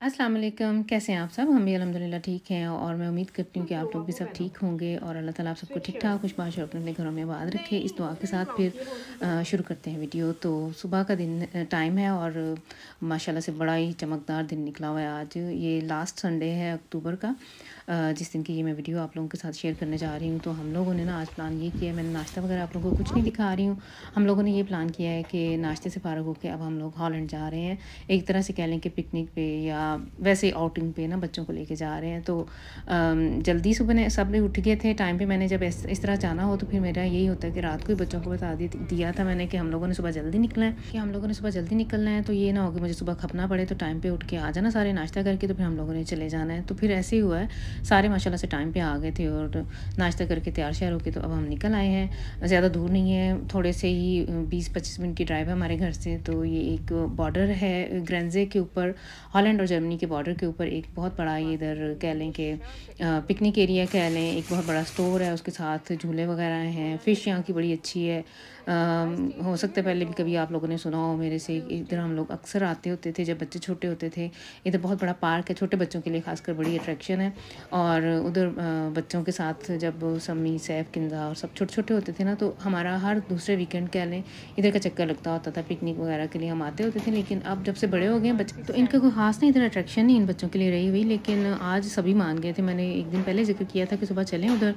अस्सलाम वालेकुम, कैसे हैं आप सब? हम भी अल्हम्दुलिल्लाह ठीक हैं और मैं उम्मीद करती हूँ कि आप लोग भी सब ठीक होंगे और अल्लाह ताला आप सबको ठीक-ठाक खुशबाश और अपने घरों में आबाद रखे। इस दुआ के साथ फिर शुरू करते हैं वीडियो। तो सुबह का दिन टाइम है और माशाल्लाह से बड़ा ही चमकदार दिन निकला हुआ है आज। ये लास्ट संडे है अक्टूबर का, जिस दिन की ये मैं वीडियो आप लोगों के साथ शेयर करने जा रही हूँ। तो हम लोगों ने ना आज प्लान ये किया है, मैंने नाश्ता वगैरह आप लोगों को कुछ नहीं दिखा रही हूँ। हम लोगों ने ये प्लान किया है कि नाश्ते से फ़ारिग होकर अब हम लोग हॉलैंड जा रहे हैं। एक तरह से कह लें कि पिकनिक पे या वैसे आउटिंग पे ना बच्चों को लेके जा रहे हैं। तो जल्दी सुबह ने सब लोग उठ गए थे टाइम पे। मैंने जब इस तरह जाना हो तो फिर मेरा यही होता है कि रात को ही बच्चों को बता दिया था मैंने कि हम लोगों ने सुबह जल्दी निकलना है, तो ये ना हो कि मुझे सुबह खपना पड़े। तो टाइम पे उठ के आ जाना सारे नाश्ता करके, तो फिर हम लोगों ने चले जाना है। तो फिर ऐसे ही हुआ है, सारे माशाल्लाह से टाइम पे आ गए थे और नाश्ता करके तैयार श्यार होके तो अब हम निकल आए हैं। ज़्यादा दूर नहीं है, थोड़े से ही 20-25 मिनट की ड्राइव है हमारे घर से। तो ये एक बॉर्डर है ग्रेंजे के ऊपर, हॉलैंड और जर्मनी के बॉर्डर के ऊपर एक बहुत बड़ा ये इधर कह लें कि पिकनिक एरिया कह लें। एक बहुत बड़ा स्टोर है, उसके साथ झूले वगैरह हैं। फ़िश यहाँ की बड़ी अच्छी है। हो सकता है पहले भी कभी आप लोगों ने सुना हो मेरे से। इधर हम लोग अक्सर आते होते थे जब बच्चे छोटे होते थे। इधर बहुत बड़ा पार्क है, छोटे बच्चों के लिए खासकर बड़ी अट्रैक्शन है। और उधर बच्चों के साथ जब सम्मी सैफ किंजा और सब छोटे छोटे होते थे ना, तो हमारा हर दूसरे वीकेंड कह लें इधर का चक्कर लगता होता था। पिकनिक वगैरह के लिए हम आते होते थे। लेकिन अब जब से बड़े हो गए हैं बच्चे, तो इनका कोई ख़ास नहीं इधर अट्रैक्शन नहीं इन बच्चों के लिए रही हुई। लेकिन आज सभी मान गए थे। मैंने एक दिन पहले जिक्र किया था कि सुबह चलें उधर,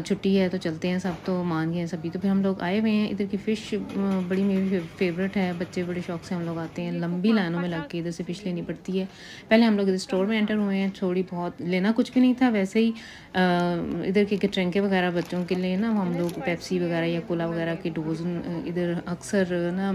छुट्टी है तो चलते हैं सब। तो मान गए हैं सभी। तो फिर हम लोग आए हुए हैं। इधर की फ़िश बड़ी मेरी फेवरेट है। बच्चे बड़े शौक से हम लोग आते हैं, लंबी लाइनों में लग के इधर से फ़िश लेनी पड़ती है। पहले हम लोग इधर स्टोर में एंटर हुए हैं, थोड़ी बहुत लेना कुछ भी नहीं था, वैसे ही इधर के ट्रिंके वगैरह बच्चों के लिए ना हम लोग पेप्सी वगैरह या कोला वगैरह के डोज इधर अक्सर ना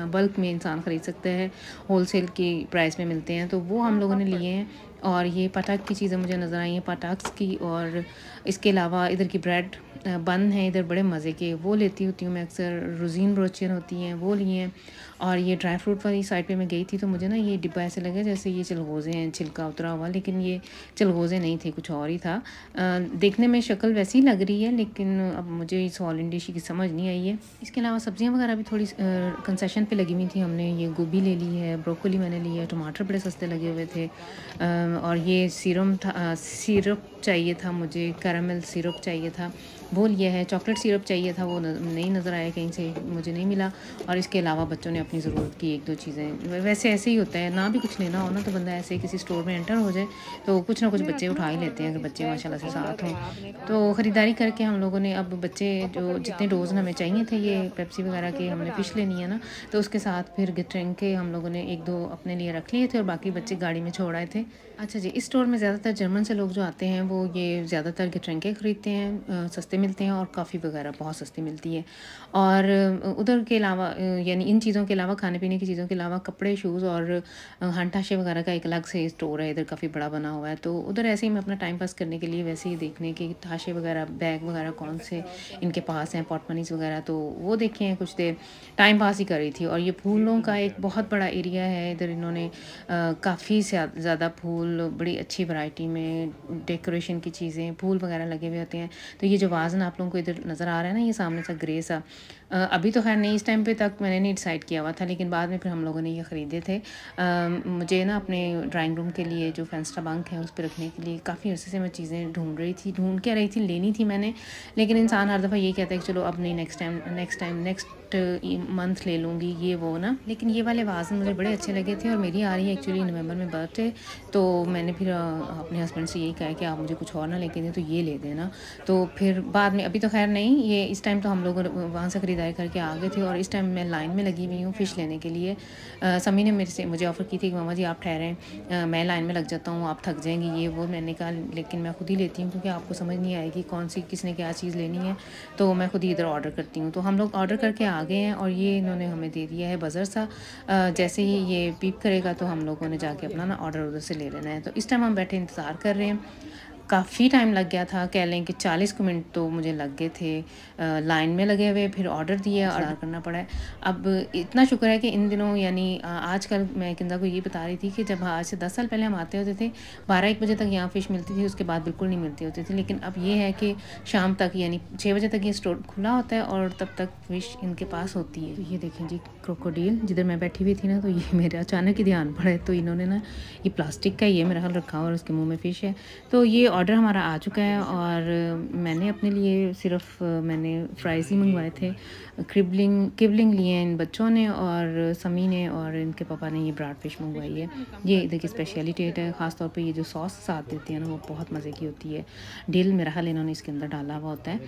बल्क में इंसान ख़रीद सकता है, होलसेल की प्राइस में मिलते हैं। तो वो हम लोगों ने लिए हैं। और ये पटाख की चीज़ें मुझे नज़र आई हैं, पटाख्स की। और इसके अलावा इधर की ब्रेड बन है इधर बड़े मज़े के, वो लेती होती हूँ मैं अक्सर। रोज़ीन ब्रोचियन होती हैं, वो लिए हैं। और ये ड्राई फ्रूट वाली साइड पे मैं गई थी तो मुझे ना ये डिब्बा ऐसे लगा जैसे ये चलगोज़े हैं, छिलका उतरा हुआ। लेकिन ये चलगोज़े नहीं थे, कुछ और ही था। देखने में शक्ल वैसी लग रही है, लेकिन अब मुझे इस हॉलैंड डिश की समझ नहीं आई है। इसके अलावा सब्जियां वगैरह भी थोड़ी कंसेशन पे लगी हुई थी। हमने ये गोभी ले ली है, ब्रोकली मैंने ली है, टमाटर बड़े सस्ते लगे हुए थे। और ये सिरप चाहिए था मुझे, कैरामल सिरप चाहिए था, वो लिया है। चॉकलेट सिरप चाहिए था, वो नहीं नज़र आया, कहीं से मुझे नहीं मिला। और इसके अलावा बच्चों ने अपनी ज़रूरत की एक दो चीज़ें। वैसे ऐसे ही होता है, ना भी कुछ लेना हो ना तो बंदा ऐसे किसी स्टोर में एंटर हो जाए तो कुछ ना कुछ बच्चे उठा ही लेते हैं, अगर बच्चे माशाल्लाह से साथ हों। तो ख़रीदारी करके हम लोगों ने अब बच्चे जो जितने डोज़ हमें चाहिए थे, ये पेप्सी वगैरह के, हमने फ़िश लेनी है ना, तो उसके साथ फिर ड्रिंक के हम लोगों ने एक दो अपने लिए रख लिए थे और बाकी बच्चे गाड़ी में छोड़ आए थे। अच्छा जी, इस स्टोर में ज़्यादातर जर्मन से लोग जो आते हैं वो ये ज़्यादातर गिट्रेंके ख़रीदते हैं। सस्ते मिलते हैं और कॉफ़ी वगैरह बहुत सस्ती मिलती है। और उधर के अलावा यानी इन चीज़ों के अलावा, खाने पीने की चीज़ों के अलावा, कपड़े शूज़ और हांटाशे वगैरह का एक अलग से स्टोर है इधर, काफ़ी बड़ा बना हुआ है। तो उधर ऐसे ही मैं अपना टाइम पास करने के लिए वैसे ही देखने के ताशे वगैरह, बैग वगैरह कौन से इनके पास हैं, पॉटमनीस वगैरह, तो वो देखे हैं। कुछ देर टाइम पास ही कर रही थी। और ये फूलों का एक बहुत बड़ा एरिया है इधर। इन्होंने काफ़ी ज़्यादा फूल, बड़ी अच्छी वैरायटी में डेकोरेशन की चीज़ें, फूल वगैरह लगे हुए होते हैं। तो ये जो वाज़न आप लोगों को इधर नज़र आ रहा है ना, ये सामने सा ग्रे सा, अभी तो खैर नहीं, इस टाइम पे तक मैंने नहीं डिसाइड किया हुआ था, लेकिन बाद में फिर हम लोगों ने ये ख़रीदे थे। मुझे ना अपने ड्राइंग रूम के लिए जो फेंस्टा बंक है उस पर रखने के लिए काफ़ी अर्से से मैं चीज़ें ढूंढ क्या रही थी, लेनी थी मैंने। लेकिन इंसान हर दफ़ा ये कहता है कि चलो अब नहीं, नेक्स्ट मंथ ले लूँगी, ये वो ना। लेकिन ये वाले वाज़न मुझे बड़े अच्छे लगे थे और मेरी आ रही है एक्चुअली नवंबर में बर्थडे। तो मैंने फिर अपने हस्बैंड से यही कहा कि आप मुझे कुछ और ना लेके दें तो ये ले देना। तो फिर बाद में, अभी तो खैर नहीं, ये इस टाइम तो हम लोग वहाँ से ख़रीदारी करके आ गए थे और इस टाइम मैं लाइन में लगी हुई हूँ फ़िश लेने के लिए। समी ने मुझे ऑफ़र की थी कि मामा जी आप ठहरें, मैं लाइन में लग जाता हूँ, आप थक जाएंगी, ये वो। मैंने कहा लेकिन मैं खुद ही लेती हूँ क्योंकि आपको समझ नहीं आएगी कौन सी किसने क्या चीज़ लेनी है, तो मैं खुद ही इधर ऑर्डर करती हूँ। तो हम लोग ऑर्डर करके आ गए हैं और ये इन्होंने हमें दे दिया है बज़र सा। जैसे ही ये पीप करेगा तो हम लोगों ने जाके अपना ना ऑर्डर उधर से ले लेना है। तो इस टाइम हम बैठे इंतज़ार कर रहे हैं। काफ़ी टाइम लग गया था, कह लें कि 40 मिनट तो मुझे लग गए थे लाइन में लगे हुए, फिर ऑर्डर दिया, ऑर्डर करना पड़ा है। अब इतना शुक्र है कि इन दिनों यानी आजकल मैं किंदा को ये बता रही थी कि जब आज से 10 साल पहले हम आते होते थे 12-1 बजे तक यहाँ फ़िश मिलती थी, उसके बाद बिल्कुल नहीं मिलती होती थी। लेकिन अब ये है कि शाम तक यानी 6 बजे तक ये स्टोर खुला होता है और तब तक फ़िश इनके पास होती है। तो ये देखें जी क्रोकोडील, जिधर मैं बैठी हुई थी ना, तो ये मेरे अचानक ही ध्यान पड़ा है, तो इन्होंने ना ये प्लास्टिक का ये मेरा ख्याल रखा और उसके मुँह में फ़िश है। तो ये ऑर्डर हमारा आ चुका है और मैंने अपने लिए सिर्फ मैंने फ्राइज़ ही मंगवाए थे। किबलिंग लिए हैं इन बच्चों ने और समी ने, और इनके पापा ने ये ब्राड फिश मंगवाई है। ये देखिए स्पेशलिटी है, ख़ास तौर पे ये जो सॉस साथ देते हैं ना, वो बहुत मज़े की होती है। डिल मेरा ख्याल इन्होंने इसके अंदर डाला हुआ होता है।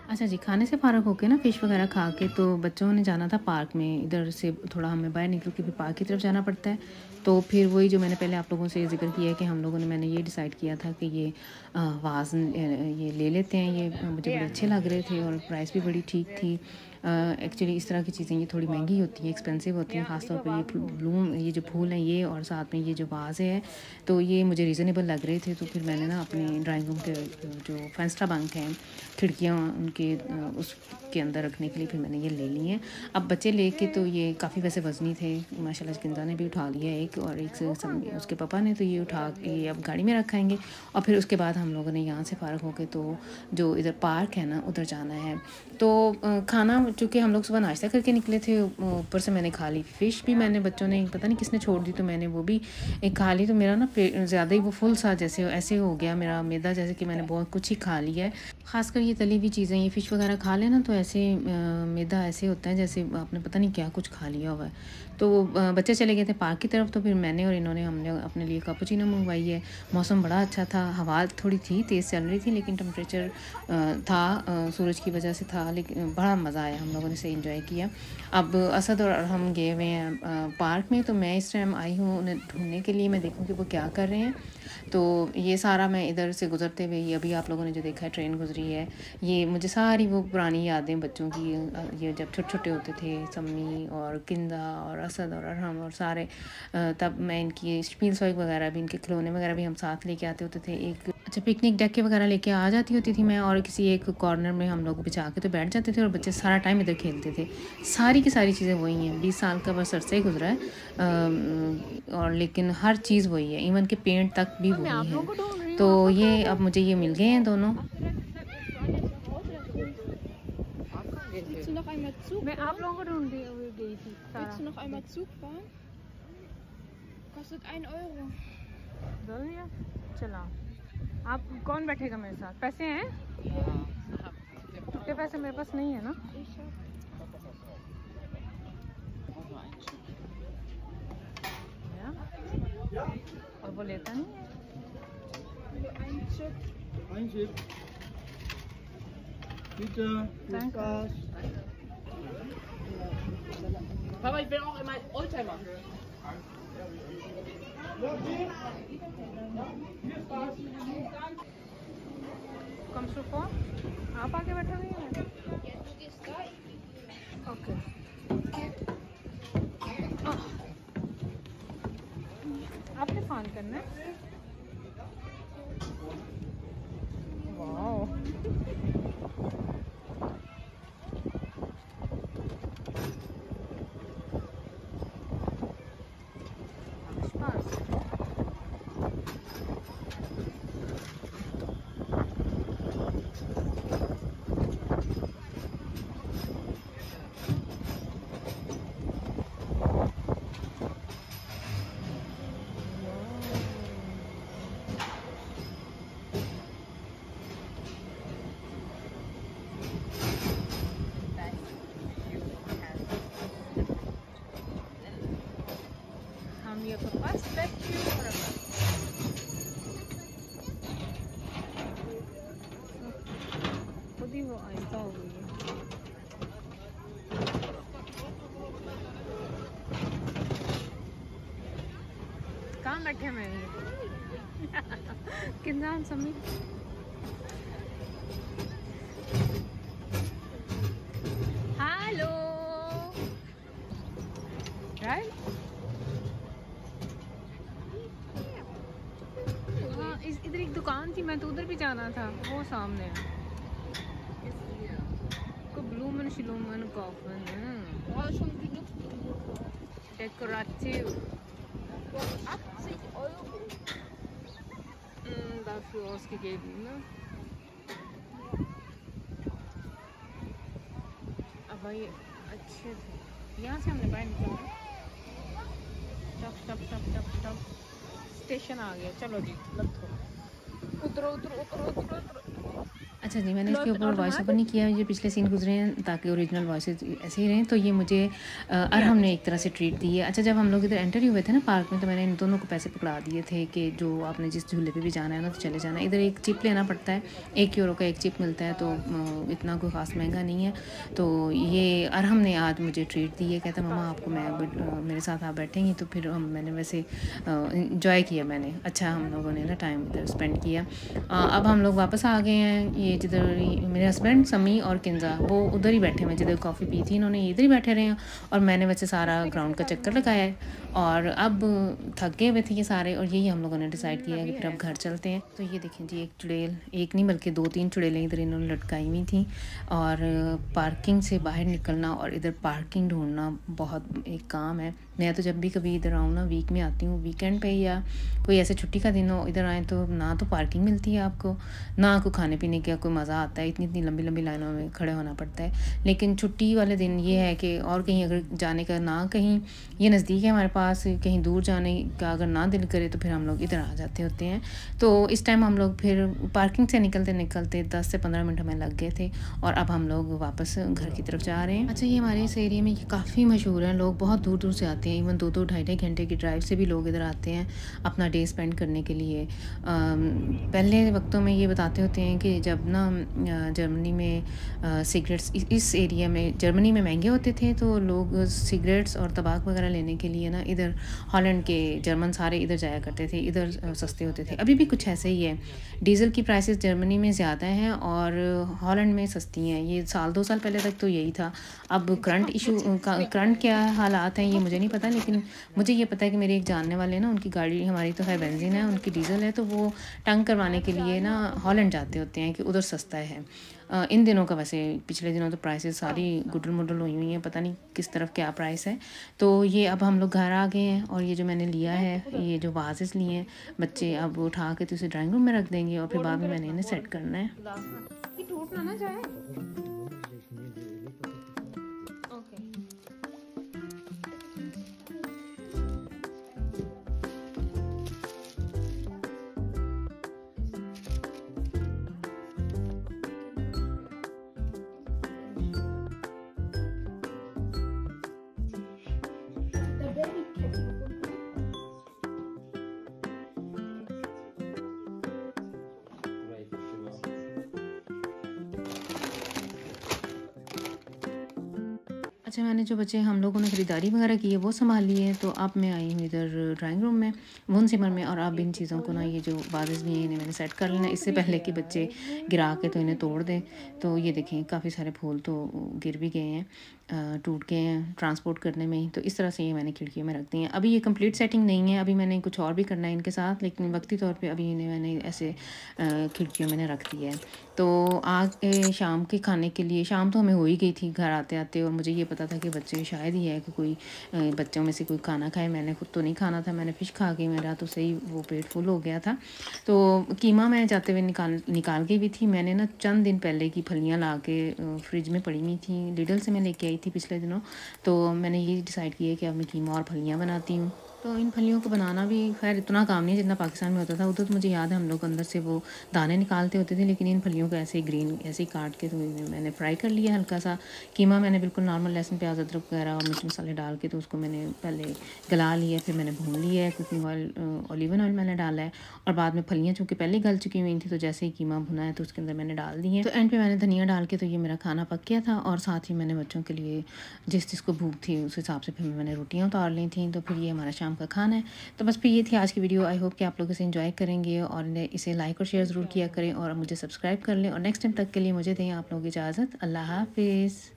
अच्छा जी, खाने से फ़ारग होके ना फ़िश वगैरह खा के तो बच्चों ने जाना था पार्क में। इधर से थोड़ा हमें बाहर निकल के फिर पार्क की तरफ जाना पड़ता है। तो फिर वही जो मैंने पहले आप लोगों से ज़िक्र किया है कि मैंने ये डिसाइड किया था कि ये वाज़ ये ले लेते हैं। ये मुझे बड़े अच्छे लग रहे थे और प्राइस भी बड़ी ठीक थी। एक्चुअली इस तरह की चीज़ें ये थोड़ी महंगी होती हैं, एक्सपेंसिव होती हैं, ख़ासतौर पर ये जो फूल हैं ये, और साथ में ये जो वाज़ है, तो ये मुझे रीज़नेबल लग रहे थे। तो फिर मैंने ना अपने ड्राइंग रूम के जो फेंस्टा बंक हैं, खिड़कियाँ उनके उसके अंदर रखने के लिए फिर मैंने ये ले लिए हैं। अब बच्चे लेके तो ये काफ़ी वैसे वज़नी थे, माशाल्लाह किंदा ने भी उठा लिया एक, और एक से उसके पापा ने, तो ये उठा के अब गाड़ी में रखाएंगे। और फिर उसके बाद हम लोगों ने यहाँ से फ़ारग होकर तो जो इधर पार्क है ना उधर जाना है। तो खाना चूँकि हम लोग सुबह नाश्ता करके निकले थे, ऊपर से मैंने खा ली फ़िश भी, मैंने बच्चों ने पता नहीं किसने छोड़ दी, तो मैंने वो भी एक खा ली। तो मेरा ना ज़्यादा ही वो फुल सा जैसे ऐसे हो गया मेरा मैदा, जैसे कि मैंने बहुत कुछ ही खा लिया है। ख़ासकर ये तली हुई चीज़ें, ये फ़िश वगैरह खा लेना तो ऐसे मैदा ऐसे होता है जैसे आपने पता नहीं क्या कुछ खा लिया हुआ है। तो बच्चे चले गए थे पार्क की तरफ, तो फिर मैंने और हमने अपने लिए कैपुचिनो मंगवाई है। मौसम बड़ा अच्छा था, हवा थोड़ी थी तेज़ चल रही थी, लेकिन टेम्परेचर था सूरज की वजह से था, लेकिन बड़ा मज़ा आया, हम लोगों ने से एंजॉय किया। अब असद और हम गए हुए हैं पार्क में, तो मैं इस टाइम आई हूँ उन्हें ढूंढने के लिए, मैं देखूँ कि वो क्या कर रहे हैं। तो ये सारा मैं इधर से गुज़रते हुए, ये अभी आप लोगों ने जो देखा है ट्रेन गुजरी है, ये मुझे सारी वो पुरानी यादें बच्चों की, ये जब छोटे छोटे होते थे, सम्मी और किंदा और असद और अरहम और सारे, तब मैं इनकी स्पील सॉइक वगैरह भी, इनके खिलौने वगैरह भी हम साथ लेके आते होते थे। एक अच्छा पिकनिक डेक के वगैरह लेके आ जाती होती थी मैं, और किसी एक कॉर्नर में हम लोग बिछा के तो बैठ जाते थे और बच्चे सारा टाइम इधर खेलते थे। सारी की सारी चीज़ें वही हैं, 20 साल का बस अरसा ही गुजरा है, और लेकिन हर चीज़ वही है, इवन के पेंट तक भी वही है। तो ये अब मुझे ये मिल गए हैं दोनों। मैं आप लोगों को ढूंढ गई थी। Willst du noch einmal Zug fahren? Kostet 1 Euro. चला, आप कौन बैठेगा मेरे साथ? पैसे हैं? इतने पैसे मेरे पास नहीं है ना। और वो लेता नहीं है। Ein Chip. Bitte. Viel Spaß. Papa, ich will auch immer einen Oldtimer. कम सुको, आप आगे बैठे हुए हैं। ओके, आपने फोन करना है। वाओ, ध्यान रखे मेरे किंजान समी हेलो राइट हाँ इधर एक दुकान थी, मैं तो उधर भी जाना था, वो सामने है Blumen, Schlumen kaufen. Oh, schon genug. Dekorativ. 80 Euro. Dafür ausgegeben, ne? Aber ये अच्छे थे। यहाँ से हमने बाहर निकलना। टप स्टेशन आ गया, चलो जी उतरो। अच्छा जी, मैंने इसके ऊपर वॉइस ओवर नहीं किया, ये पिछले सीन गुजरे हैं ताकि ओरिजिनल वॉइसेस ऐसे ही रहें। तो ये मुझे अरहम ने एक तरह से ट्रीट दी है। अच्छा, जब हम लोग इधर एंटर ही हुए थे ना पार्क में, तो मैंने इन दोनों को पैसे पकड़ा दिए थे कि जो आपने जिस झूले पे भी जाना है ना तो चले जाना। इधर एक चिप लेना पड़ता है, €1 का एक चिप मिलता है, तो इतना कोई ख़ास महंगा नहीं है। तो ये अरहम ने आज मुझे ट्रीट दी है, कहता मम्मा आपको मैं मेरे साथ आप बैठेंगी। तो फिर मैंने वैसे इंजॉय किया, मैंने अच्छा हम लोगों ने ना टाइम स्पेंड किया। अब हम लोग वापस आ गए हैं। ये जिधर मेरे हस्बैंड समी और किंजा वो उधर ही बैठे हुए, जिधर कॉफ़ी पी थी इन्होंने इधर ही बैठे रहे हैं, और मैंने वैसे सारा ग्राउंड का चक्कर लगाया है। और अब थक गए हुए थे ये सारे, और यही हम लोगों ने डिसाइड किया है कि फिर अब घर चलते हैं। तो ये देखें जी, एक चुड़ैल, एक नहीं बल्कि 2-3 चुड़ैलें इधर इन्होंने लटकाई हुई थी। और पार्किंग से बाहर निकलना और इधर पार्किंग ढूंढना बहुत एक काम है। मैं तो जब भी कभी इधर आऊँ ना, वीक में आती हूँ, वीकेंड पे या कोई ऐसे छुट्टी का दिन हो, इधर आए तो ना तो पार्किंग मिलती है आपको, ना कोई खाने पीने का कोई मज़ा आता है। इतनी लंबी लंबी लाइनों में खड़े होना पड़ता है। लेकिन छुट्टी वाले दिन ये है कि और कहीं अगर जाने का ना, कहीं ये नज़दीक है हमारे पास, कहीं दूर जाने का अगर ना दिल करे तो फिर हम लोग इधर आ जाते होते हैं। तो इस टाइम हम लोग फिर पार्किंग से निकलते 10 से 15 मिनट हमें लग गए थे, और अब हम लोग वापस घर की तरफ जा रहे हैं। अच्छा, ये हमारे इस एरिया में काफ़ी मशहूर है, लोग बहुत दूर दूर से आते हैं, इवन 2-2 ढाई घंटे की ड्राइव से भी लोग इधर आते हैं अपना डे स्पेंड करने के लिए। पहले वक्तों में ये बताते होते हैं कि जब ना जर्मनी में सिगरेट्स इस एरिया में जर्मनी में महंगे होते थे, तो लोग सिगरेट्स और तंबाकू वगैरह लेने के लिए ना इधर हॉलैंड के जर्मन सारे इधर जाया करते थे, इधर सस्ते होते थे। अभी भी कुछ ऐसे ही है, डीज़ल की प्राइसेस जर्मनी में ज़्यादा हैं और हॉलैंड में सस्ती हैं। ये 2 साल पहले तक तो यही था। अब करंट क्या हालात हैं ये मुझे नहीं पता, लेकिन मुझे ये पता है कि मेरे एक जानने वाले ना, उनकी गाड़ी, हमारी तो है बेंजीन है, उनकी डीज़ल है, तो वो टंग करवाने के लिए ना हॉलैंड जाते होते हैं कि उधर सस्ता है। इन दिनों का वैसे पिछले दिनों तो प्राइसेस सारी गुडल मुडल हुई हुई हैं, पता नहीं किस तरफ क्या प्राइस है। तो ये अब हम लोग घर आ गए हैं, और ये जो मैंने लिया है, ये जो वाजेस लिए हैं बच्चे, अब उठा के तो इसे ड्राइंग रूम में रख देंगे, और फिर बाद में मैंने इन्हें सेट करना है। टूट ना जाए। अच्छा, मैंने जो बच्चे हम लोगों ने ख़रीदारी वगैरह की है वो संभाल ली है। तो अब मैं आई हूँ इधर ड्राइंग रूम में, वुन सिमर में, और अब इन चीज़ों को ना, ये जो वाजेस भी हैं इन्हें मैंने सेट कर लेना इससे पहले कि बच्चे गिरा के तो इन्हें तोड़ दें। तो ये देखें, काफ़ी सारे फूल तो गिर भी गए हैं, टूट गए हैं ट्रांसपोर्ट करने में ही। तो इस तरह से ये मैंने खिड़कियों में रख दी हैं। अभी ये कंप्लीट सेटिंग नहीं है, अभी मैंने कुछ और भी करना है इनके साथ, लेकिन वक्ती तौर पे अभी इन्हें मैंने ऐसे खिड़कियों में रख दिया है। तो आज शाम के खाने के लिए, शाम तो हमें हो ही गई थी घर आते आते, और मुझे ये पता था कि बच्चे शायद ही है कि कोई बच्चों में से कोई खाना खाए। मैंने खुद तो नहीं खाना था, मैंने फ़िश खा के मेरा तो सही वो पेट फुल हो गया था। तो कीमा मैं जाते हुए निकाल के भी थी। मैंने ना चंद दिन पहले की फलियाँ ला के फ्रिज में पड़ी हुई थी, लिडल से मैं लेके आई थी पिछले दिनों। तो मैंने ये डिसाइड किया कि अब मैं कीमा और फलियाँ बनाती हूँ। तो इन फलियों को बनाना भी खैर इतना काम नहीं जितना पाकिस्तान में होता था। उधर तो मुझे याद है हम लोग अंदर से वो दाने निकालते होते थे, लेकिन इन फलियों को ऐसे ही ग्रीन ऐसे ही काट के तो मैंने फ्राई कर लिया हल्का सा। कीमा मैंने बिल्कुल नॉर्मल लहसुन प्याज अदरक वगैरह और मिर्च मसाले डाल के तो उसको मैंने पहले गला लिया, फिर मैंने भून लिया है। कुकिंग ऑयल, ऑलिवन ऑयल मैंने डाला है, और बाद में फलियाँ चूँकि पहले गल चुकी हुई थी, तो जैसे ही कीमा भुना है तो उसके अंदर मैंने डाल दी है। तो एंड पे मैंने धनिया डाल के तो ये मेरा खाना पक गया था। और साथ ही मैंने बच्चों के लिए जिसको भूख थी उस हिसाब से फिर मैंने रोटियाँ उतार ली थी। तो फिर ये हमारा शाम शाम का खाना है। तो बस फिर ये थी आज की वीडियो। आई होप कि आप लोग इसे एंजॉय करेंगे और इसे लाइक और शेयर ज़रूर किया करें और मुझे सब्सक्राइब कर लें। और नेक्स्ट टाइम तक के लिए मुझे दें आप लोगों की इजाज़त। अल्लाह हाफिज़।